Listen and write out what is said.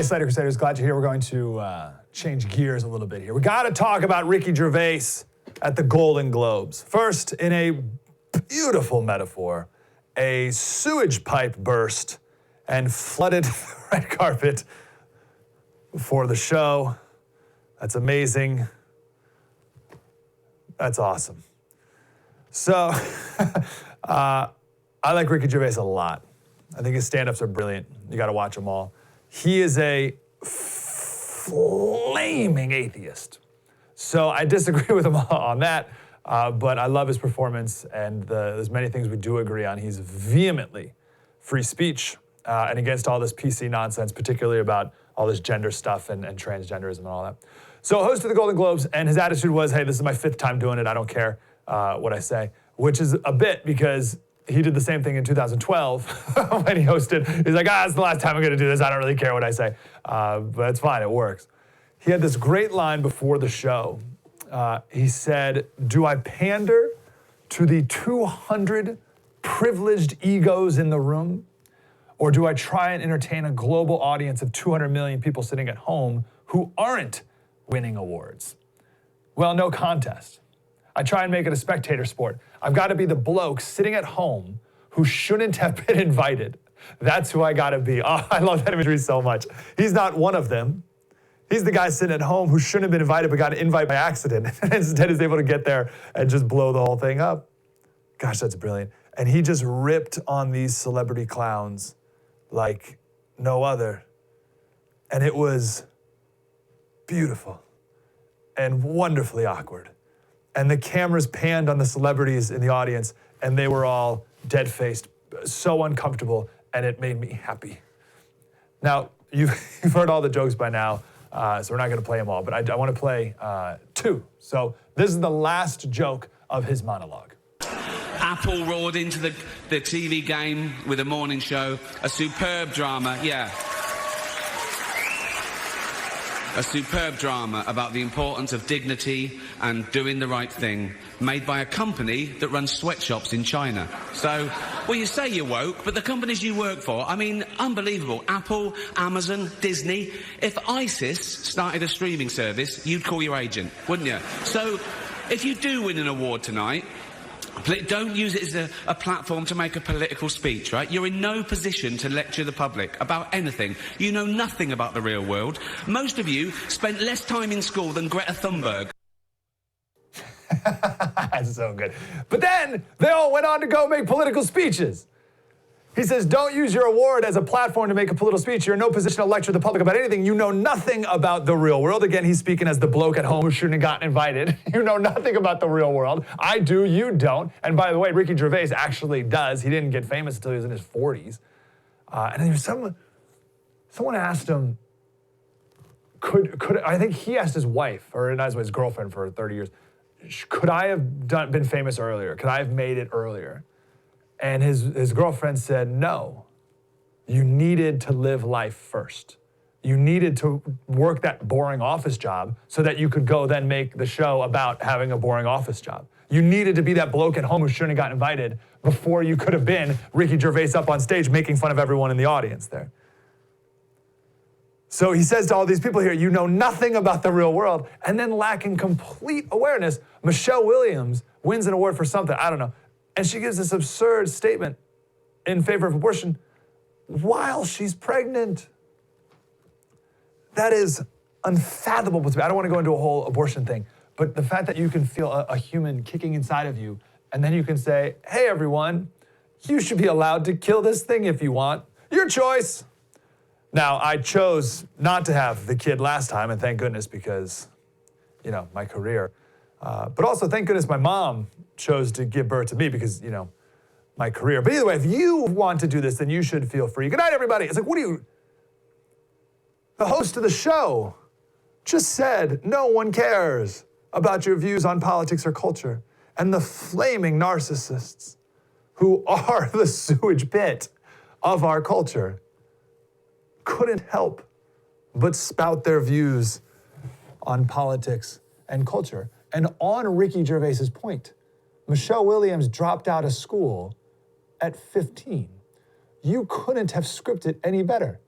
Hey, Slater Crusaders, glad you're here. We're going to change gears a little bit here. We got to talk about Ricky Gervais at the Golden Globes. First, in a beautiful metaphor, a sewage pipe burst and flooded the red carpet for the show. That's amazing. That's awesome. So, I like Ricky Gervais a lot. I think his stand-ups are brilliant. You got to watch them all. He is a flaming atheist. So I disagree with him on that, but I love his performance, and there's many things we do agree on. He's vehemently free speech and against all this PC nonsense, particularly about all this gender stuff and transgenderism and all that. So host of the Golden Globes, and his attitude was, hey, this is my 5th time doing it. I don't care what I say, which is a bit because he did the same thing in 2012 when he hosted. He's like, it's the last time I'm going to do this. I don't really care what I say. But it's fine. It works. He had this great line before the show. He said, do I pander to the 200 privileged egos in the room? Or do I try and entertain a global audience of 200 million people sitting at home who aren't winning awards? Well, no contest. I try and make it a spectator sport. I've got to be the bloke sitting at home who shouldn't have been invited. That's who I got to be. Oh, I love that imagery so much. He's not one of them. He's the guy sitting at home who shouldn't have been invited but got an invite by accident and instead is able to get there and just blow the whole thing up. Gosh, that's brilliant. And he just ripped on these celebrity clowns like no other. And it was beautiful and wonderfully awkward. And the cameras panned on the celebrities in the audience, and they were all dead-faced, so uncomfortable, and it made me happy. Now, you've heard all the jokes by now, so we're not going to play them all, but I want to play 2. So this is the last joke of his monologue. Apple roared into the TV game with a morning show, a superb drama, A superb drama about the importance of dignity and doing the right thing, made by a company that runs sweatshops in China. So, well, you say you're woke, but the companies you work for, I mean, unbelievable. Apple, Amazon, Disney. If ISIS started a streaming service, you'd call your agent, wouldn't you? So, if you do win an award tonight, don't use it as a platform to make a political speech, right? You're in no position to lecture the public about anything. You know nothing about the real world. Most of you spent less time in school than Greta Thunberg. That's so good. But then they all went on to go make political speeches. He says, don't use your award as a platform to make a political speech. You're in no position to lecture the public about anything. You know nothing about the real world. Again, he's speaking as the bloke at home who shouldn't have gotten invited. You know nothing about the real world. I do, you don't. And by the way, Ricky Gervais actually does. He didn't get famous until he was in his 40s. And then someone asked him, I think he asked his wife, or his girlfriend for 30 years, could I have been famous earlier? Could I have made it earlier? And his girlfriend said, no, you needed to live life first. You needed to work that boring office job so that you could go then make the show about having a boring office job. You needed to be that bloke at home who shouldn't have gotten invited before you could have been Ricky Gervais up on stage making fun of everyone in the audience there. So he says to all these people here, you know nothing about the real world, and then lacking complete awareness, Michelle Williams wins an award for something, I don't know. And she gives this absurd statement in favor of abortion while she's pregnant. That is unfathomable to me. I don't want to go into a whole abortion thing, but the fact that you can feel a human kicking inside of you, and then you can say, hey, everyone, you should be allowed to kill this thing if you want. Your choice. Now, I chose not to have the kid last time, and thank goodness, because, my career. But also, thank goodness my mom chose to give birth to me because, my career. But either way, if you want to do this, then you should feel free. Good night, everybody. It's like, the host of the show just said no one cares about your views on politics or culture. And the flaming narcissists who are the sewage pit of our culture couldn't help but spout their views on politics and culture. And on Ricky Gervais's point, Michelle Williams dropped out of school at 15. You couldn't have scripted any better.